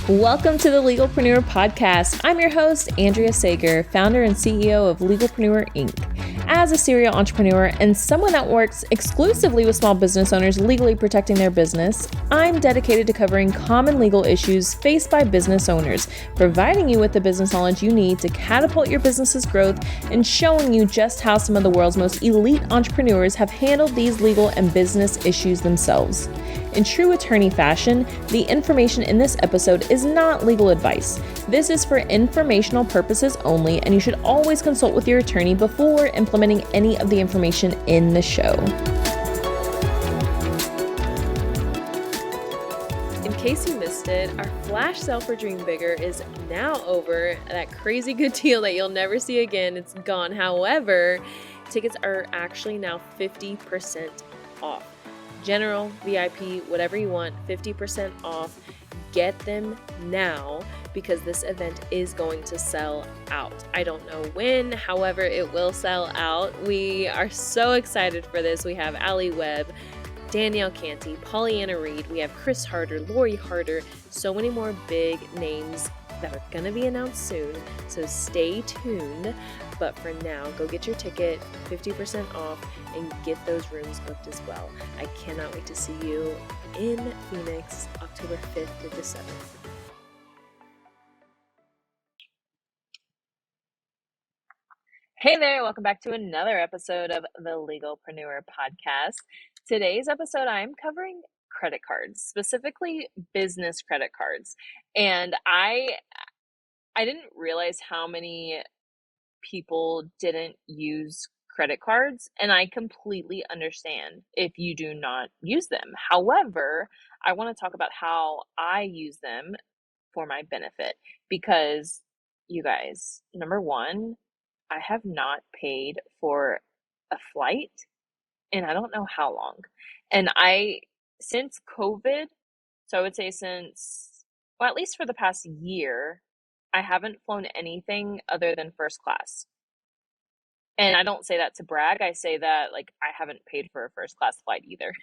Welcome to the Legalpreneur Podcast. I'm your host, Andrea Sager, founder and CEO of Legalpreneur Inc. As a serial entrepreneur and someone that works exclusively with small business owners legally protecting their business, I'm dedicated to covering common legal issues faced by business owners, providing you with the business knowledge you need to catapult your business's growth and showing you just how some of the world's most elite entrepreneurs have handled these legal and business issues themselves. In true attorney fashion, the information in this episode is not legal advice. This is for informational purposes only, and you should always consult with your attorney before implementing any of the information in the show. In case you missed it, our flash sale for Dream Bigger is now over. That crazy good deal that you'll never see again, it's gone. However, tickets are actually now 50% off. General, VIP, whatever you want, 50% off. Get them now because this event is going to sell out. I don't know when, however, it will sell out. We are so excited for this. We have Allie Webb, Danielle Canty, Pollyanna Reed, we have Chris Harder, Lori Harder, so many more big names that are going to be announced soon, so stay tuned. But for now, go get your ticket, 50% off, and get those rooms booked as well. I cannot wait to see you in Phoenix, October 5th to the 7th. Hey there, welcome back to another episode of the Legalpreneur Podcast. Today's episode, I'm covering credit cards, specifically business credit cards. And I didn't realize how many people didn't use credit cards, and I completely understand if you do not use them. However, I want to talk about how I use them for my benefit because, you guys, number one, I have not paid for a flight and I don't know how long. And since COVID, so I would say at least for the past year, I haven't flown anything other than first class. And I don't say that to brag. I say that like I haven't paid for a first class flight either.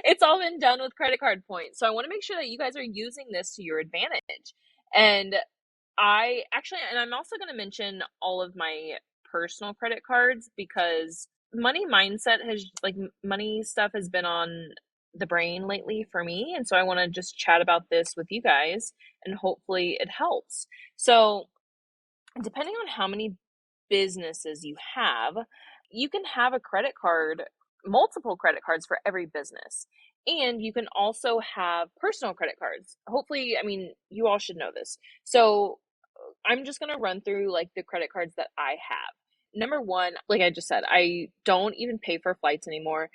It's all been done with credit card points. So I want to make sure that you guys are using this to your advantage. And I'm also going to mention all of my personal credit cards because money stuff has been on the brain lately for me. And so I want to just chat about this with you guys and hopefully it helps. So depending on how many businesses you have, you can have a credit card, multiple credit cards for every business. And you can also have personal credit cards. Hopefully, you all should know this. So I'm just going to run through like the credit cards that I have. Number one, like I just said, I don't even pay for flights anymore.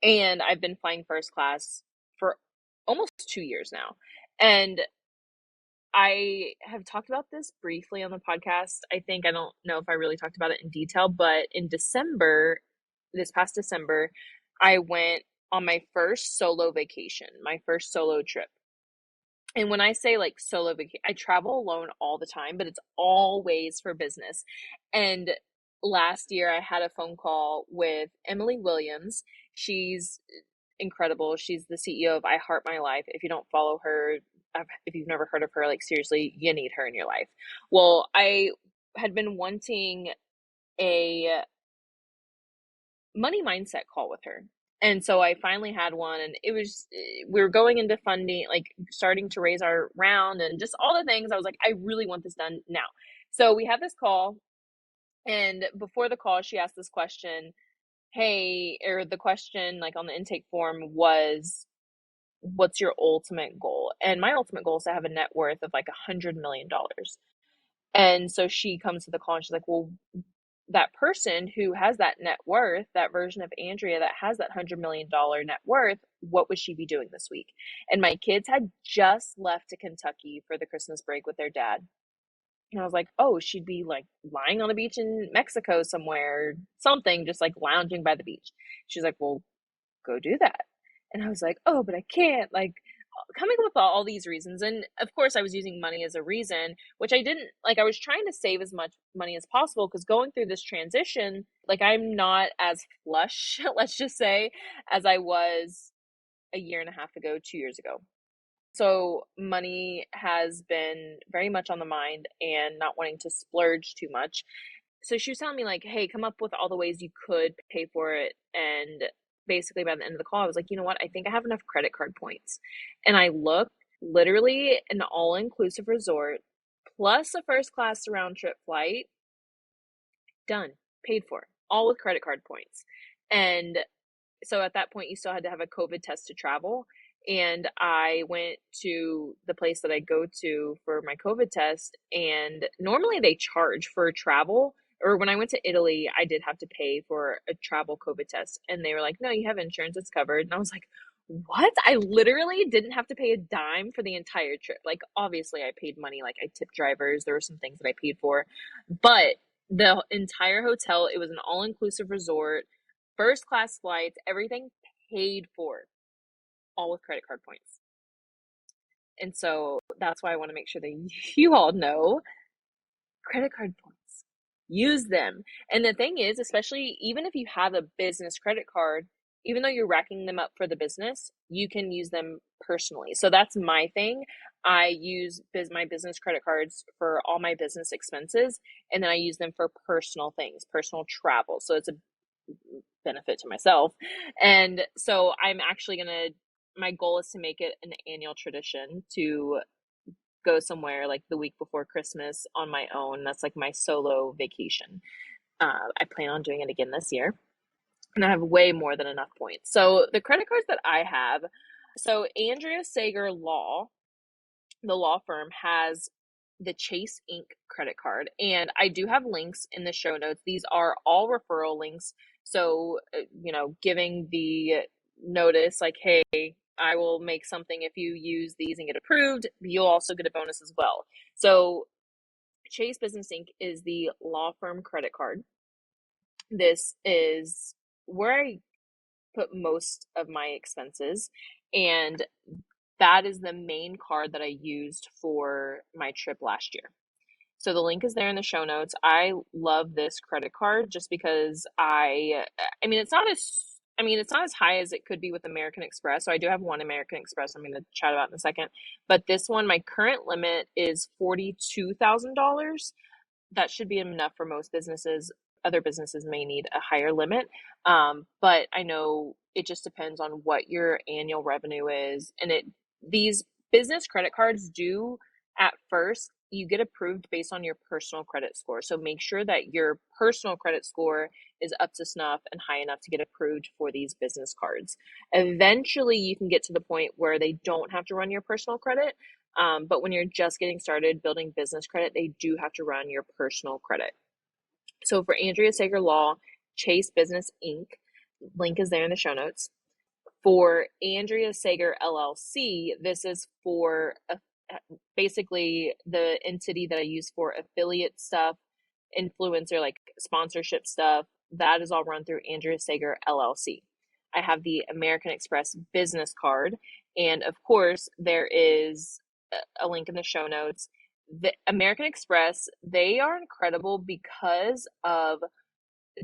And I've been flying first class for almost 2 years now. And I have talked about this briefly on the podcast. I don't know if I really talked about it in detail, but in this past December, I went on my first solo vacation, my first solo trip. And when I say like solo vacation, I travel alone all the time, but it's always for business. And last year I had a phone call with Emily Williams. She's incredible. She's the CEO of I Heart My Life. If you don't follow her, if you've never heard of her, like seriously, you need her in your life. Well, I had been wanting a money mindset call with her. And so I finally had one, and we were going into funding, like starting to raise our round and just all the things. I was like, I really want this done now. So we had this call, and before the call, she asked this question. The question like on the intake form was, what's your ultimate goal? And my ultimate goal is to have a net worth of like $100 million. And so she comes to the call and she's like, well, that person who has that net worth, that version of Andrea that has that $100 million net worth, what would she be doing this week? And my kids had just left to Kentucky for the Christmas break with their dad. And I was like, oh, she'd be like lying on a beach in Mexico somewhere, something, just like lounging by the beach. She's like, well, go do that. And I was like, oh, but I can't, like coming up with all these reasons. And of course I was using money as a reason, which I didn't like. I was trying to save as much money as possible because going through this transition, like I'm not as flush, let's just say, as I was a year and a half ago, 2 years ago. So money has been very much on the mind and not wanting to splurge too much. So she was telling me like, hey, come up with all the ways you could pay for it. And basically by the end of the call, I was like, you know what? I think I have enough credit card points. And I looked, literally an all-inclusive resort plus a first class round trip flight, done, paid for, all with credit card points. And so at that point, you still had to have a COVID test to travel. And I went to the place that I go to for my COVID test, and normally they charge for travel. Or when I went to Italy, I did have to pay for a travel COVID test. And they were like, no, you have insurance, it's covered. And I was like, what? I literally didn't have to pay a dime for the entire trip. Like, obviously, I paid money, like, I tipped drivers, there were some things that I paid for. But the entire hotel, it was an all inclusive resort, first class flights, everything paid for, all with credit card points. And so that's why I want to make sure that you all know credit card points. Use them. And the thing is, especially even if you have a business credit card, even though you're racking them up for the business, you can use them personally. So that's my thing. I use my business credit cards for all my business expenses, and then I use them for personal things, personal travel. So it's a benefit to myself. And so I'm actually going to, my goal is to make it an annual tradition to go somewhere like the week before Christmas on my own. That's like my solo vacation. I plan on doing it again this year. And I have way more than enough points. So the credit cards that I have, so Andrea Sager Law, the law firm, has the Chase Inc. credit card. And I do have links in the show notes. These are all referral links. So, giving the notice like, hey, I will make something if you use these and get approved. You'll also get a bonus as well. So Chase Business Inc. is the law firm credit card. This is where I put most of my expenses, and that is the main card that I used for my trip last year. So the link is there in the show notes. I love this credit card just because it's not as high as it could be with American Express. So I do have one American Express I'm going to chat about in a second. But this one, my current limit is $42,000. That should be enough for most businesses. Other businesses may need a higher limit. But I know it just depends on what your annual revenue is. And these business credit cards do, at first, you get approved based on your personal credit score. So make sure that your personal credit score is up to snuff and high enough to get approved for these business cards. Eventually, you can get to the point where they don't have to run your personal credit. But when you're just getting started building business credit, they do have to run your personal credit. So for Andrea Sager Law, Chase Business Inc., link is there in the show notes. For Andrea Sager LLC, this is for basically the entity that I use for affiliate stuff, influencer, like sponsorship stuff. That is all run through Andrea Sager LLC. I have the American Express business card. And of course, there is a link in the show notes. The American Express, they are incredible because of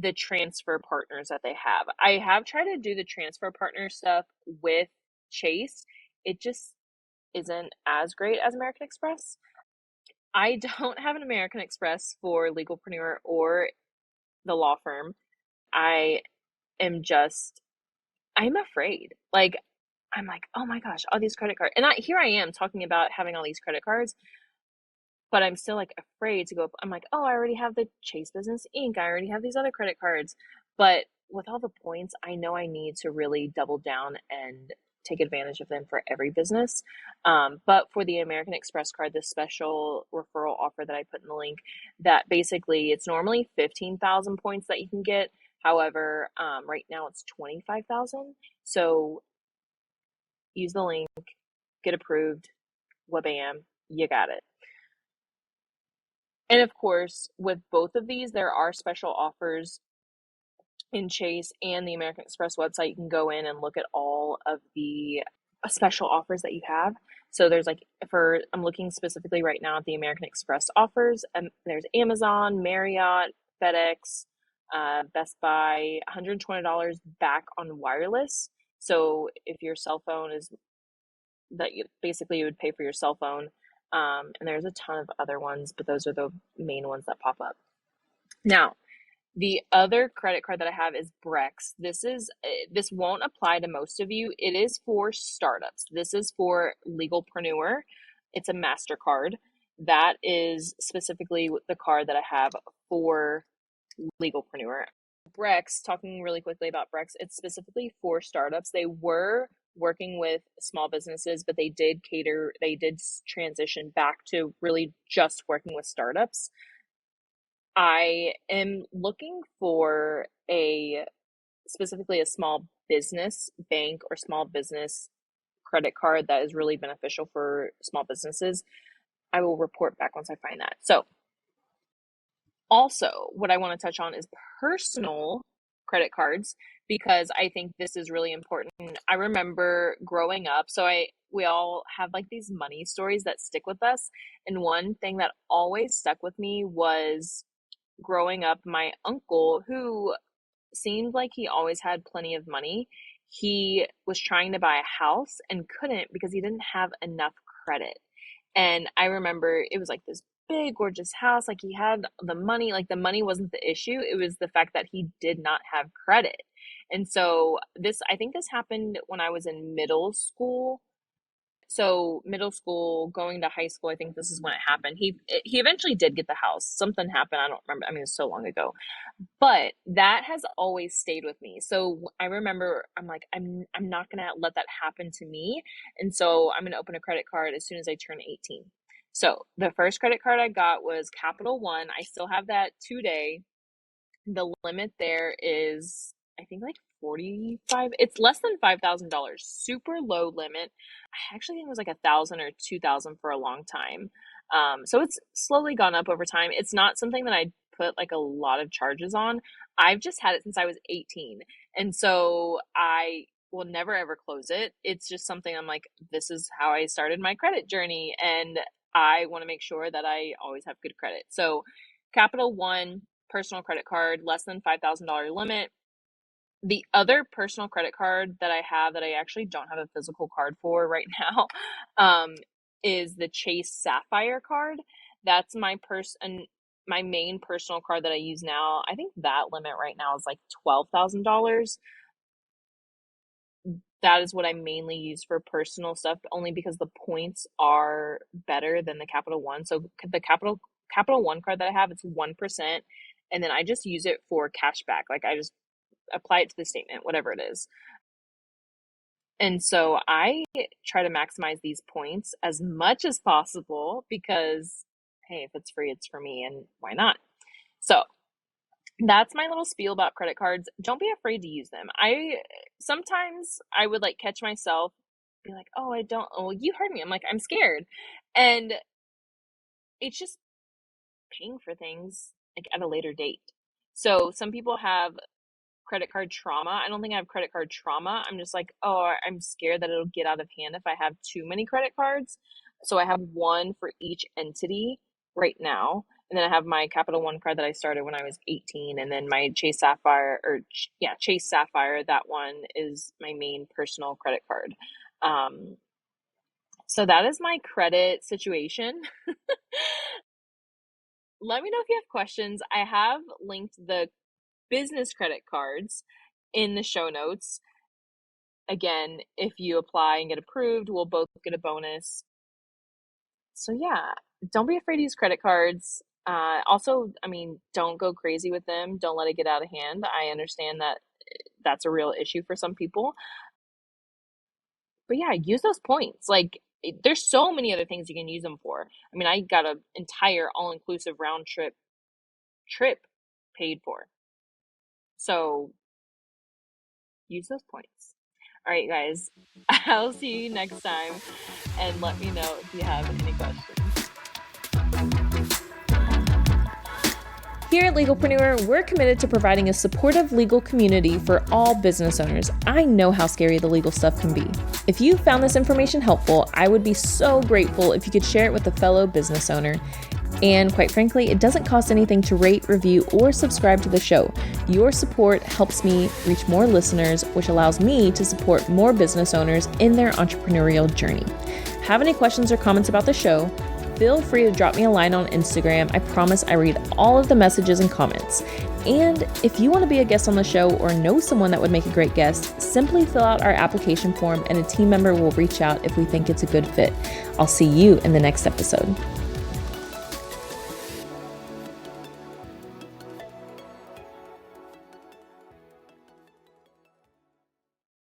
the transfer partners that they have. I have tried to do the transfer partner stuff with Chase. It just isn't as great as American Express. I don't have an American Express for Legalpreneur or the law firm. I am just, I'm afraid. Like, I'm like, oh my gosh, all these credit cards. And here I am talking about having all these credit cards, but I'm still like afraid to go. I'm like, oh, I already have the Chase Business Inc. I already have these other credit cards. But with all the points, I know I need to really double down and take advantage of them for every business. But for the American Express card, this special referral offer that I put in the link, that basically it's normally 15,000 points that you can get. However, right now it's 25,000. So use the link, get approved, wabam, you got it. And of course, with both of these, there are special offers in Chase and the American Express website. You can go in and look at all of the special offers that you have. So there's I'm looking specifically right now at the American Express offers. There's Amazon, Marriott, FedEx, Best Buy, $120 back on wireless. So if your cell phone is basically you would pay for your cell phone. And there's a ton of other ones, but those are the main ones that pop up. Now, the other credit card that I have is Brex. This won't apply to most of you. It is for startups. This is for Legalpreneur. It's a MasterCard. That is specifically the card that I have for Legalpreneur. Brex, talking really quickly about Brex, it's specifically for startups. They were working with small businesses, but they did transition back to really just working with startups. I am looking for specifically a small business bank or small business credit card that is really beneficial for small businesses. I will report back once I find that. So also what I want to touch on is personal credit cards, because I think this is really important. I remember growing up, we all have like these money stories that stick with us. And one thing that always stuck with me was growing up, my uncle, who seemed like he always had plenty of money, he was trying to buy a house and couldn't because he didn't have enough credit. And I remember it was like this big, gorgeous house. Like he had the money, like the money wasn't the issue. It was the fact that he did not have credit. And so I think this happened when I was in middle school. So middle school, going to high school, I think this is when it happened. He eventually did get the house. Something happened. I don't remember. I mean, it's so long ago. But that has always stayed with me. So I remember I'm like, I'm not going to let that happen to me. And so I'm going to open a credit card as soon as I turn 18. So the first credit card I got was Capital One. I still have that today. The limit there is, I think, like 45. It's less than $5,000. Super low limit. I actually think it was like 1,000 or 2,000 for a long time. So it's slowly gone up over time. It's not something that I put like a lot of charges on. I've just had it since I was 18. And so I will never ever close it. It's just something I'm like, this is how I started my credit journey. And I want to make sure that I always have good credit. So Capital One personal credit card, less than $5,000 limit. The other personal credit card that I have that I actually don't have a physical card for right now is the Chase Sapphire card. That's my main personal card that I use now. I think that limit right now is like $12,000. That is what I mainly use for personal stuff, only because the points are better than the Capital One. So the Capital One card that I have, it's 1%, and then I just use it for cash back. Like I just apply it to the statement, whatever it is. And so I try to maximize these points as much as possible because, hey, if it's free, it's for me, and why not? So that's my little spiel about credit cards. Don't be afraid to use them. Sometimes I would like catch myself be like, oh, you heard me. I'm like, I'm scared. And it's just paying for things like at a later date. So some people have credit card trauma. I don't think I have credit card trauma. I'm just like, oh, I'm scared that it'll get out of hand if I have too many credit cards. So I have one for each entity right now. And then I have my Capital One card that I started when I was 18. And then my Chase Sapphire, that one is my main personal credit card. So that is my credit situation. Let me know if you have questions. I have linked the business credit cards in the show notes. Again, if you apply and get approved, we'll both get a bonus. So yeah, don't be afraid to use credit cards. Also, I mean, don't go crazy with them. Don't let it get out of hand. I understand that that's a real issue for some people. But yeah, use those points. Like, there's so many other things you can use them for. I mean, I got an entire all-inclusive round trip paid for. So use those points. All right, guys, I'll see you next time, and let me know if you have any questions. Here at Legalpreneur, we're committed to providing a supportive legal community for all business owners. I know how scary the legal stuff can be. If you found this information helpful, I would be so grateful if you could share it with a fellow business owner. And quite frankly, it doesn't cost anything to rate, review, or subscribe to the show. Your support helps me reach more listeners, which allows me to support more business owners in their entrepreneurial journey. Have any questions or comments about the show? Feel free to drop me a line on Instagram. I promise I read all of the messages and comments. And if you want to be a guest on the show or know someone that would make a great guest, simply fill out our application form and a team member will reach out if we think it's a good fit. I'll see you in the next episode.